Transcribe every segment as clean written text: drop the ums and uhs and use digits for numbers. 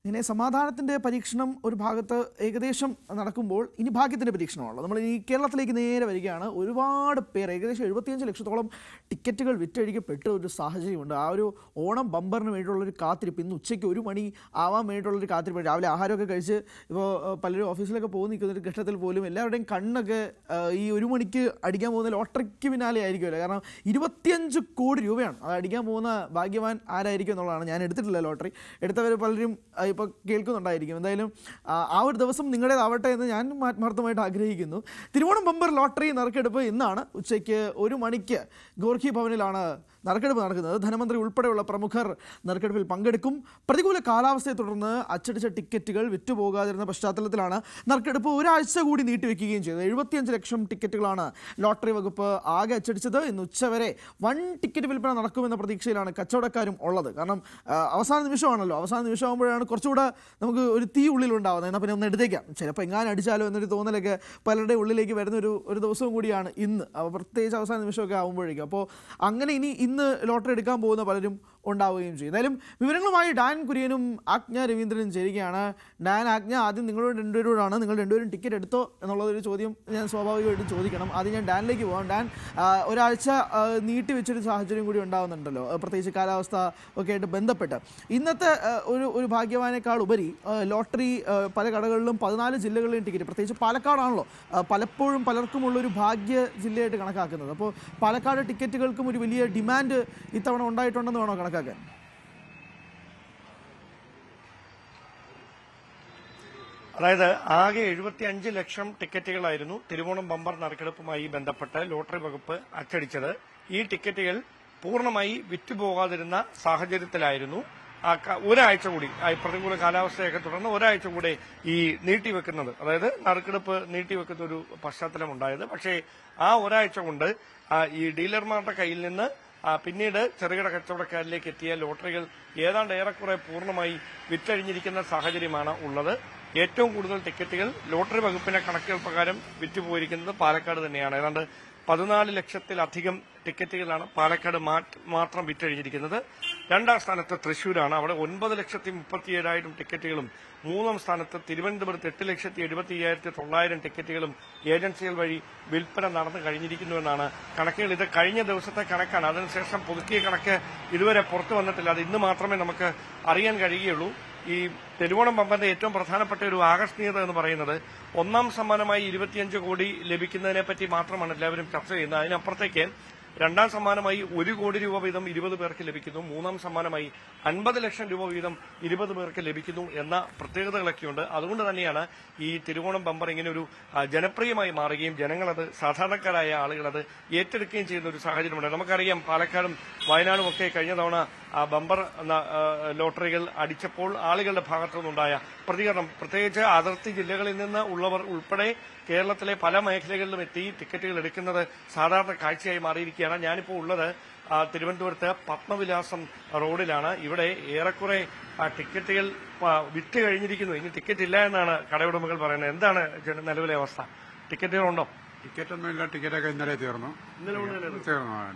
ഇങ്ങനെ സമാധാനത്തിൻ്റെ പരീക്ഷണം ഒരു ഭാഗത്ത് ഏകദേശം നടക്കുമ്പോൾ ഇനി ഭാഗ്യത്തിൻ്റെ പരീക്ഷണമാണല്ലോ. നമ്മൾ ഈ കേരളത്തിലേക്ക് നേരെ വരികയാണ്. ഒരുപാട് പേർ ഏകദേശം 75 ലക്ഷത്തോളം ടിക്കറ്റുകൾ വിറ്റഴിക്കപ്പെട്ട ഒരു സാഹചര്യമുണ്ട്. ആ ഒരു ഓണം ബമ്പറിന് വേണ്ടിയിട്ടുള്ളൊരു കാത്തിരിപ്പ്, ഇന്ന് ഉച്ചയ്ക്ക് 1 മണി ആവാൻ വേണ്ടിയിട്ടുള്ളൊരു കാത്തിരിപ്പ്. രാവിലെ ആഹാരമൊക്കെ കഴിച്ച് ഇപ്പോൾ പലരും ഓഫീസിലൊക്കെ പോകുന്ന നിൽക്കുന്നൊരു ഘട്ടത്തിൽ പോലും എല്ലാവരുടെയും കണ്ണൊക്കെ ഈ 1 മണിക്ക് അടിക്കാൻ പോകുന്ന ലോട്ടറിക്ക് പിന്നാലെ ആയിരിക്കുമല്ലോ. കാരണം 25 കോടി രൂപയാണ് അത് അടിക്കാൻ പോകുന്ന ഭാഗ്യവാൻ ആരായിരിക്കും എന്നുള്ളതാണ്. ഞാൻ എടുത്തിട്ടില്ല ലോട്ടറി, എടുത്തവർ പലരും ഇപ്പോൾ കേൾക്കുന്നുണ്ടായിരിക്കും. എന്തായാലും ആ ഒരു ദിവസം നിങ്ങളുടേതാവട്ടെ എന്ന് ഞാൻ ആത്മാർത്ഥമായിട്ട് ആഗ്രഹിക്കുന്നു. തിരുവോണം ബമ്പർ ലോട്ടറി നറുക്കെടുപ്പ് ഇന്നാണ് ഉച്ചയ്ക്ക് 1 മണിക്ക് ഗോർഖി ഭവനിലാണ് നറുക്കെടുപ്പ് നടക്കുന്നത്. ധനമന്ത്രി ഉൾപ്പെടെയുള്ള പ്രമുഖർ നറുക്കെടുപ്പിൽ പങ്കെടുക്കും. പ്രതികൂല കാലാവസ്ഥയെ തുടർന്ന് അച്ചടിച്ച ടിക്കറ്റുകൾ വിറ്റുപോകാതിരുന്ന പശ്ചാത്തലത്തിലാണ് നറുക്കെടുപ്പ് ഒരാഴ്ച കൂടി നീട്ടിവെക്കുകയും ചെയ്തത്. 75 ലക്ഷം ടിക്കറ്റുകളാണ് ലോട്ടറി വകുപ്പ് ആകെ അച്ചടിച്ചത്. ഇന്ന് ഉച്ചവരെ വൻ ടിക്കറ്റ് വിൽപ്പന നടക്കുമെന്ന പ്രതീക്ഷയിലാണ് കച്ചവടക്കാരും ഉള്ളത്. കാരണം അവസാന നിമിഷമാണല്ലോ. അവസാന നിമിഷമാകുമ്പോഴാണ് കുറച്ചുകൂടെ നമുക്ക് ഒരു തീ ഉള്ളിലുണ്ടാവുന്നത്. എന്നാൽ പിന്നെ ഒന്ന് എടുത്തേക്കാം, ചിലപ്പോൾ എങ്ങാനും അടിച്ചാലോ എന്നൊരു തോന്നലൊക്കെ പലരുടെ ഉള്ളിലേക്ക് വരുന്ന ഒരു ദിവസവും കൂടിയാണ് ഇന്ന്, പ്രത്യേകിച്ച് അവസാന നിമിഷമൊക്കെ ആകുമ്പോഴേക്കും. അപ്പോൾ അങ്ങനെ ഇന്ന് ലോട്ടറി എടുക്കാൻ പോകുന്ന പലരും ഉണ്ടാവുകയും ചെയ്യും. എന്തായാലും വിവരങ്ങളുമായി ഡാൻ കുര്യനും ആജ്ഞ രവീന്ദ്രനും ചേരുകയാണ്. ഡാൻ, ആജ്ഞ, ആദ്യം നിങ്ങളോട് രണ്ടുപേരോടാണ്. നിങ്ങൾ രണ്ടുപേരും ടിക്കറ്റ് എടുത്തോ എന്നുള്ളതൊരു ചോദ്യം ഞാൻ സ്വാഭാവികമായിട്ടും ചോദിക്കണം. ആദ്യം ഞാൻ ഡാനിലേക്ക് പോകാം. ഡാൻ, ഒരാഴ്ച നീട്ടിവെച്ചൊരു സാഹചര്യം കൂടി ഉണ്ടാകുന്നുണ്ടല്ലോ, പ്രത്യേകിച്ച് കാലാവസ്ഥ ഒക്കെ ആയിട്ട് ബന്ധപ്പെട്ട്. ഇന്നത്തെ ഒരു ഭാഗ്യവാനേക്കാൾ ഉപരി ലോട്ടറി പല കടകളിലും 14 ജില്ലകളിലെയും ടിക്കറ്റ്, പ്രത്യേകിച്ച് പാലക്കാടാണല്ലോ പലപ്പോഴും പലർക്കുമുള്ളൊരു ഭാഗ്യ ജില്ലയായിട്ട് കണക്കാക്കുന്നത്. അപ്പോൾ പാലക്കാട് ടിക്കറ്റുകൾക്കും ഒരു വലിയ ഡിമാൻഡ് ഇത്തവണ ഉണ്ടായിട്ടുണ്ടെന്ന് വേണോ കണക്കാക്കാൻ? അതായത് ആകെ 75 ലക്ഷം ടിക്കറ്റുകളായിരുന്നു തിരുവോണം ബമ്പർ നറുക്കെടുപ്പുമായി ബന്ധപ്പെട്ട് ലോട്ടറി വകുപ്പ് അച്ചടിച്ചത്. ഈ ടിക്കറ്റുകൾ പൂർണ്ണമായി വിറ്റുപോകാതിരുന്ന സാഹചര്യത്തിലായിരുന്നു ഒരാഴ്ച കൂടി പ്രതികൂല കാലാവസ്ഥയൊക്കെ തുടർന്ന് ഒരാഴ്ച കൂടെ ഈ നീട്ടിവെക്കുന്നത്, അതായത് നറുക്കെടുപ്പ് നീട്ടിവെക്കുന്ന ഒരു പശ്ചാത്തലം ഉണ്ടായത്. പക്ഷേ ആ ഒരാഴ്ച കൊണ്ട് ഈ ഡീലർമാരുടെ കയ്യിൽ നിന്ന് പിന്നീട് ചെറുകിട കച്ചവടക്കാരിലേക്ക് എത്തിയ ലോട്ടറികൾ ഏതാണ്ട് ഏറെക്കുറെ പൂർണ്ണമായി വിറ്റഴിഞ്ഞിരിക്കുന്ന സാഹചര്യമാണ് ഉള്ളത്. ഏറ്റവും കൂടുതൽ ടിക്കറ്റുകൾ ലോട്ടറി വകുപ്പിന്റെ കണക്കുകൾ പ്രകാരം വിറ്റുപോയിരിക്കുന്നത് പാലക്കാട് തന്നെയാണ്. ഏതാണ്ട് 14 ലക്ഷത്തിലധികം ടിക്കറ്റുകളാണ് പാലക്കാട് മാത്രം വിറ്റഴിഞ്ഞിരിക്കുന്നത്. 2ാം സ്ഥാനത്ത് തൃശൂരാണ്, അവിടെ 9,37,000 ടിക്കറ്റുകളും. 3ാം സ്ഥാനത്ത് തിരുവനന്തപുരത്ത് 8,75,900 ടിക്കറ്റുകളും ഏജൻസികൾ വഴി വിൽപ്പന നടന്നു കഴിഞ്ഞിരിക്കുന്നുവെന്നാണ് കണക്കുകൾ. ഇത് കഴിഞ്ഞ ദിവസത്തെ കണക്കാണ്. അതിനുശേഷം പുതുക്കിയ കണക്ക് ഇതുവരെ പുറത്തു വന്നിട്ടില്ല. അത് ഇന്ന് മാത്രമേ നമുക്ക് അറിയാൻ കഴിയുകയുള്ളൂ. ഈ തിരുവോണം ബമ്പറിന്റെ ഏറ്റവും പ്രധാനപ്പെട്ട ഒരു ആകർഷണീയത എന്ന് പറയുന്നത് 1ാം സമ്മാനമായി 25 കോടി ലഭിക്കുന്നതിനെപ്പറ്റി മാത്രമാണ് എല്ലാവരും ചർച്ച ചെയ്യുന്നത്. അതിനപ്പുറത്തേക്ക് 2ാം സമ്മാനമായി 1 കോടി രൂപ വീതം 20 പേർക്ക് ലഭിക്കുന്നു. 3ാം സമ്മാനമായി 50 ലക്ഷം രൂപ വീതം 20 പേർക്ക് ലഭിക്കുന്നു എന്ന പ്രത്യേകതകളൊക്കെയുണ്ട്. അതുകൊണ്ട് തന്നെയാണ് ഈ തിരുവോണം ബമ്പർ ഇങ്ങനെ ഒരു ജനപ്രിയമായി മാറുകയും ജനങ്ങളത്, സാധാരണക്കാരായ ആളുകളത് ഏറ്റെടുക്കുകയും ചെയ്യുന്ന ഒരു സാഹചര്യമുണ്ട്. നമുക്കറിയാം, പാലക്കാടും വയനാടും ഒക്കെ കഴിഞ്ഞ തവണ ബമ്പർ ലോട്ടറികൾ അടിച്ചപ്പോൾ ആളുകളുടെ ഭാഗത്തുനിന്നുണ്ടായ പ്രതികരണം, പ്രത്യേകിച്ച് അതിർത്തി ജില്ലകളിൽ നിന്ന് ഉള്ളവർ ഉൾപ്പെടെ കേരളത്തിലെ പല മേഖലകളിലും എത്തി ടിക്കറ്റുകൾ എടുക്കുന്നത് സാധാരണ കാഴ്ചയായി മാറിയിരിക്കുകയാണ്. ഞാനിപ്പോൾ ഉള്ളത് തിരുവനന്തപുരത്ത് പത്മവിലാസം റോഡിലാണ്. ഇവിടെ ഏറെക്കുറെ ടിക്കറ്റുകൾ വിറ്റ് കഴിഞ്ഞിരിക്കുന്നു. ഇനി ടിക്കറ്റ് ഇല്ല എന്നാണ് കടയുടമകൾ പറയുന്നത്. എന്താണ് നിലവിലെ അവസ്ഥ? ടിക്കറ്റുകളുണ്ടോ? ടിക്കറ്റൊന്നുമില്ല. ടിക്കറ്റൊക്കെ ഇന്നലെ തീർന്നു.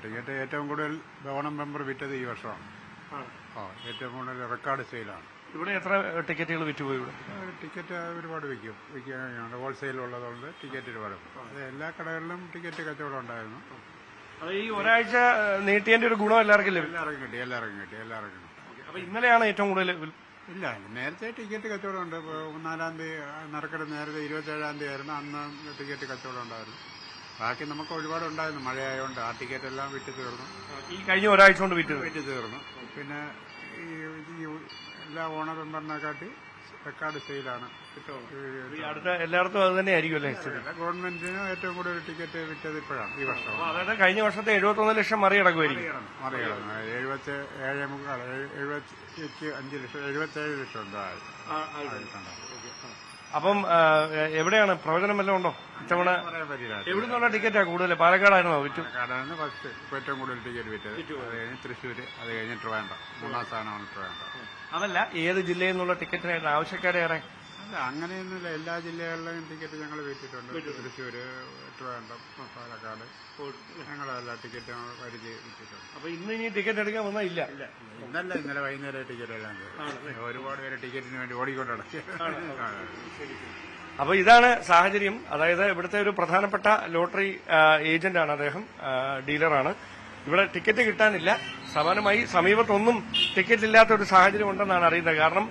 ടിക്കറ്റ് ഏറ്റവും കൂടുതൽ ഓണം ബമ്പർ വിറ്റത് ഈ വർഷമാണ്. ഏറ്റവും കൂടുതൽ റെക്കോർഡ് സെയിലാണ്. ഇവിടെ എത്ര ടിക്കറ്റുകൾ വിറ്റുപോയി? ടിക്കറ്റ് ഒരുപാട് വിൽക്കാൻ ഹോൾസെയിൽ ഉള്ളതുകൊണ്ട് ടിക്കറ്റ് ഒരുപാട്. അത് എല്ലാ കടകളിലും ടിക്കറ്റ് കച്ചവടം ഉണ്ടായിരുന്നു. അത് ഈ ഒരാഴ്ച നീട്ടിയതിന്റെ ഒരു ഗുണം എല്ലാവർക്കും എല്ലാവർക്കും കിട്ടി. അപ്പൊ ഇന്നലെയാണ് ഏറ്റവും കൂടുതൽ? ഇല്ല, നേരത്തെ ടിക്കറ്റ് കച്ചവടം ഉണ്ട്. 4-ാം തീയതി നറുക്കെടുപ്പ് നേരത്തെ 27-ാം തീയതി ആയിരുന്നു. അന്ന് ടിക്കറ്റ് കച്ചവടം ഉണ്ടായിരുന്നു. ബാക്കി നമുക്ക് ഒരുപാട് ഉണ്ടായിരുന്നു. മഴയായതുകൊണ്ട് ആ ടിക്കറ്റ് എല്ലാം വിറ്റ് തീർന്നു. ഈ കഴിഞ്ഞ ഒരാഴ്ച കൊണ്ട് വിറ്റ് തീർന്നു. പിന്നെ ഈ എല്ലാ ഓണ ബമ്പറിനെക്കാട്ടി റെക്കോർഡ് സെയിലാണ്. അടുത്ത എല്ലായിടത്തും അത് തന്നെ ആയിരിക്കും അല്ലേ? ഗവൺമെന്റിന് ഏറ്റവും കൂടുതൽ ടിക്കറ്റ് വിറ്റത് ഇപ്പോഴാണ്, ഈ വർഷം. അതായത് കഴിഞ്ഞ വർഷത്തെ 71 ലക്ഷം മറികടക്കും. 77 ലക്ഷം ഉണ്ടായി. അപ്പം എവിടെയാണ് പ്രവചനം വല്ലതും ഉണ്ടോ ഇത്തവണ? എവിടെ നിന്നുള്ള ടിക്കറ്റാ കൂടുതൽ? പാലക്കാടായിരുന്നോ വിറ്റു? പാലക്കാടാണ് ഫസ്റ്റ് ഏറ്റവും കൂടുതൽ ടിക്കറ്റ് വിറ്റത്. അത് കഴിഞ്ഞ് തൃശ്ശൂര്, അത് കഴിഞ്ഞ് ട്രിവാൻഡ്രം. 3ാം സ്ഥാനമാണ് ട്രിവാൻഡ്രം. അതല്ല, ഏത് ജില്ലയിൽ നിന്നുള്ള ടിക്കറ്റിനായിരുന്നു ആവശ്യക്കാരേറെ? അല്ല അങ്ങനെയൊന്നുമില്ല. എല്ലാ ജില്ലകളിലെയും ടിക്കറ്റ് ഞങ്ങൾ വിറ്റിട്ടുണ്ട്. തൃശ്ശൂര്, ട്രിവാൻഡ്രം, പാലക്കാട് ഞങ്ങളെല്ലാ ടിക്കറ്റും പരിധി വിറ്റിട്ടുണ്ട്. അപ്പൊ ഇന്ന് ഇനി ടിക്കറ്റ് എടുക്കാൻ വന്നാൽ ഇല്ല. ഇന്നലെ വൈകുന്നേരം ടിക്കറ്റ് എല്ലാം കയറി. ഒരുപാട് പേര് ടിക്കറ്റിന് വേണ്ടി ഓടിക്കൊണ്ടാണ്. അപ്പൊ ഇതാണ് സാഹചര്യം. അതായത് ഇവിടുത്തെ ഒരു പ്രധാനപ്പെട്ട ലോട്ടറി ഏജന്റാണ് അദ്ദേഹം, ഡീലറാണ്. ഇവിടെ ടിക്കറ്റ് കിട്ടാനില്ല. സമാനമായി സമീപത്തൊന്നും ടിക്കറ്റ് ഇല്ലാത്ത ഒരു സാഹചര്യം ഉണ്ടെന്നാണ് അറിയുന്നത്. കാരണം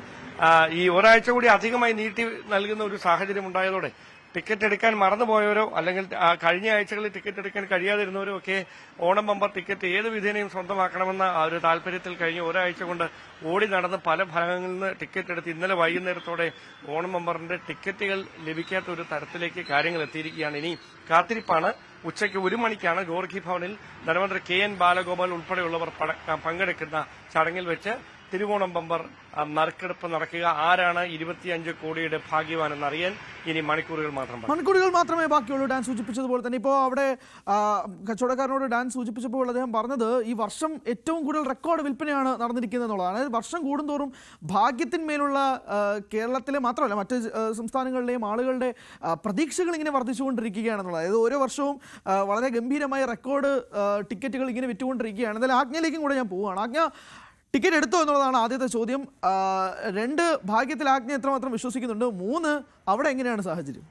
ഈ ഒരാഴ്ച കൂടി അധികമായി നീട്ടി നൽകുന്ന ഒരു സാഹചര്യം ഉണ്ടായതോടെ ടിക്കറ്റ് എടുക്കാൻ മറന്നുപോയവരോ അല്ലെങ്കിൽ കഴിഞ്ഞ ആഴ്ചകളിൽ ടിക്കറ്റ് എടുക്കാൻ കഴിയാതിരുന്നവരോ ഒക്കെ ഓണം ബമ്പർ ടിക്കറ്റ് ഏത് വിധേനയും സ്വന്തമാക്കണമെന്ന ആ ഒരു താല്പര്യത്തിൽ കഴിഞ്ഞ ഒരാഴ്ച കൊണ്ട് ഓടി നടന്ന് പല ഭാഗങ്ങളിൽ നിന്ന് ടിക്കറ്റ് എടുത്ത് ഇന്നലെ വൈകുന്നേരത്തോടെ ഓണം ബമ്പറിന്റെ ടിക്കറ്റുകൾ ലഭിക്കാത്ത ഒരു തരത്തിലേക്ക് കാര്യങ്ങൾ എത്തിയിരിക്കുകയാണ്. ഇനി കാത്തിരിപ്പാണ്. ഉച്ചയ്ക്ക് 1 മണിക്കാണ് ഗോർഖി ഭവനിൽ ധനമന്ത്രി KN ബാലഗോപാൽ ഉൾപ്പെടെയുള്ളവർ പങ്കെടുക്കുന്ന ചടങ്ങിൽ വെച്ച് തിരുവോണം ബമ്പർ നറുക്കെടുപ്പ് നടക്കുക. ആരാണ് 25 കോടിയുടെ ഭാഗ്യവാൻ എന്നറിയാൻ ഇനി മണിക്കൂറുകൾ മാത്രമേ ബാക്കിയുള്ളൂ. ഡാൻ സൂചിപ്പിച്ചതുപോലെ തന്നെ ഇപ്പോൾ അവിടെ കച്ചവടക്കാരനോട് ഡാൻ സൂചിപ്പിച്ചപ്പോൾ അദ്ദേഹം പറഞ്ഞത് ഈ വർഷം ഏറ്റവും കൂടുതൽ റെക്കോർഡ് വിൽപ്പനയാണ് നടന്നിരിക്കുന്നത് എന്നുള്ളതാണ്. അതായത് വർഷം കൂടുന്തോറും ഭാഗ്യത്തിന്മേലുള്ള കേരളത്തിലെ മാത്രമല്ല മറ്റ് സംസ്ഥാനങ്ങളിലെയും ആളുകളുടെ പ്രതീക്ഷകൾ ഇങ്ങനെ വർദ്ധിച്ചുകൊണ്ടിരിക്കുകയാണെന്നുള്ളത്. അതായത് ഓരോ വർഷവും വളരെ ഗംഭീരമായ റെക്കോർഡ് ടിക്കറ്റുകൾ ഇങ്ങനെ വിറ്റുകൊണ്ടിരിക്കുകയാണ്. എന്തായാലും ആജ്ഞയിലേക്കും കൂടെ ഞാൻ പോവുകയാണ്. ആജ്ഞ, ടിക്കറ്റ് എടുത്തോ എന്നുള്ളതാണ് ആദ്യത്തെ ചോദ്യം. 2, ഭാഗ്യത്തിൽ ആജ്ഞ എത്രമാത്രം വിശ്വസിക്കുന്നുണ്ട്? 3, അവിടെ എങ്ങനെയാണ് സാഹചര്യം?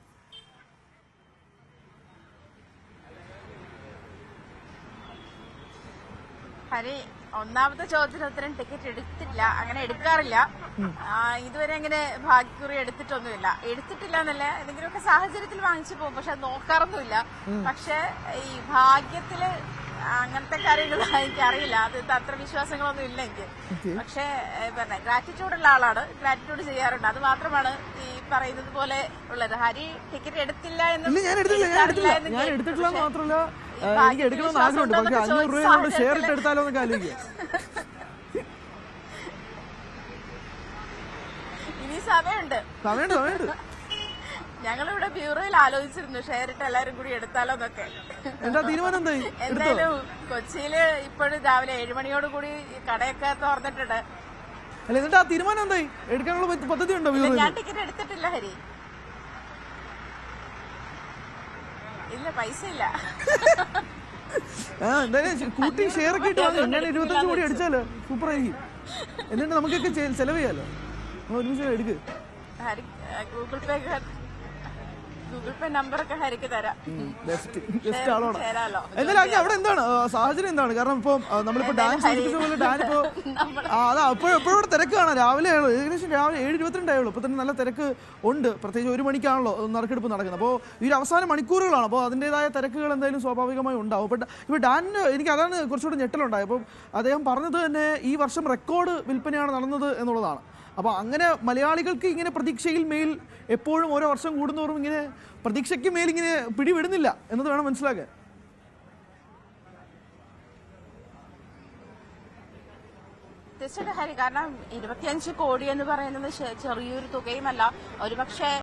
ഹരി, ഒന്നാമത്തെ ചോദ്യത്തിന് ഉത്തരം ടിക്കറ്റ് എടുത്തില്ല, അങ്ങനെ എടുക്കാറില്ല. ഇതുവരെ അങ്ങനെ ഭാഗ്യക്കുറി എടുത്തിട്ടൊന്നുമില്ല. എടുത്തിട്ടില്ല എന്നല്ല, എന്തെങ്കിലുമൊക്കെ സാഹചര്യത്തിൽ വാങ്ങിച്ചു പോകും, പക്ഷെ അത് നോക്കാറൊന്നുമില്ല. പക്ഷെ ഈ ഭാഗ്യത്തില് അങ്ങനത്തെ കാര്യങ്ങൾ എനിക്കറിയില്ല. അത് അത്ര വിശ്വാസങ്ങളൊന്നും ഇല്ല എനിക്ക്. പക്ഷെ പിന്നെ ഗ്രാറ്റിറ്റ്യൂഡുള്ള ആളാണ്, ഗ്രാറ്റിറ്റ്യൂഡ് ചെയ്യാറുണ്ട്. അത് മാത്രമാണ് ഈ പറയുന്നത് പോലെ ഉള്ളത്. ഹരി ടിക്കറ്റ് എടുത്തില്ല എന്ന് ഞാൻ എടുത്തിട്ടില്ല മാത്രമല്ല എനിക്ക് എടുക്കണമെന്ന് ആഗ്രഹമുണ്ട്. പക്ഷെ 500 രൂപ ഷെയർ ഇട്ട് എടുത്താലോ എന്നൊക്കെ ആലോചിക്കുക. ഇനി സമയമുണ്ട്. ഞങ്ങളിവിടെ ബ്യൂറോയിൽ ആലോചിച്ചിരുന്നു ഷെയർ ഇട്ട് എല്ലാരും കൂടി എടുത്താലോ എന്നൊക്കെ. എന്തായാലും കൊച്ചിയില് ഇപ്പോഴും രാവിലെ 7 മണിയോട് കൂടി കടയൊക്കെ തുറന്നിട്ടുണ്ട്. എന്നിട്ട് ആ തീരുമാനം എന്തായി? എടുക്കാനുള്ള പദ്ധതി ഉണ്ടോ? ഞാൻ ടിക്കറ്റ് എടുത്തിട്ടില്ല ഹരി. ഇല്ല, പൈസ ഇല്ല. എന്തായാലും കൂട്ടി ഷെയർ ഒക്കെ ഇട്ട് വാങ്ങും. ഞാൻ 25 കോടി അടിച്ചാലോ സൂപ്പർ ആയിരിക്കും. എന്നിട്ട് നമുക്കൊക്കെ ചെലവ് ചെയ്യാലോ. ഒരുമിച്ച് എടുക്ക്. ഗൂഗിൾ പേ നമ്പറൊക്കെ ഹരിക്ക് തരാം. എന്തായാലും അവിടെ എന്താണ് സാഹചര്യം എന്താണ്? കാരണം ഇപ്പൊ നമ്മളിപ്പോ ഡാൻസ് സൂചിപ്പിച്ച പോലെ ഡാൻ ഇപ്പോ എപ്പോഴും തിരക്ക് കാണാം. ഏകദേശം രാവിലെ 7:22 ആയുള്ളൂ. ഇപ്പൊ തന്നെ നല്ല തിരക്ക് ഉണ്ട്. പ്രത്യേകിച്ച് 1 മണിക്കാണല്ലോ നറുക്കെടുപ്പ് നടക്കുന്നത്. അപ്പോൾ ഈ ഒരു അവസാന മണിക്കൂറുകളാണ്. അപ്പോൾ അതിൻ്റെതായ തിരക്കുകൾ എന്തായാലും സ്വാഭാവികമായി ഉണ്ടാവും. അപ്പോൾ ഇപ്പോൾ ഡാനിന് എനിക്ക് അതാണ് കുറച്ചുകൂടി ഞെട്ടലുണ്ടായത്. അപ്പം അദ്ദേഹം പറഞ്ഞത് തന്നെ ഈ വർഷം റെക്കോർഡ് വിൽപ്പനയാണ് നടന്നത് എന്നുള്ളതാണ്. അപ്പോൾ അങ്ങനെ മലയാളികൾക്ക് ഇങ്ങനെ പ്രതീക്ഷയിൽ മേൽ എപ്പോഴും ഓരോ വർഷം കൂടുന്നവരും ഇങ്ങനെ പ്രതീക്ഷയ്ക്ക് മേൽ ഇങ്ങനെ പിടിവിടുന്നില്ല എന്നത് വേണം മനസ്സിലാക്കാൻ. തീർച്ചയായിട്ടും ഹരി, കാരണം 25 കോടി എന്ന് പറയുന്നത് ചെറിയൊരു തുകയുമല്ല. ഒരുപക്ഷെ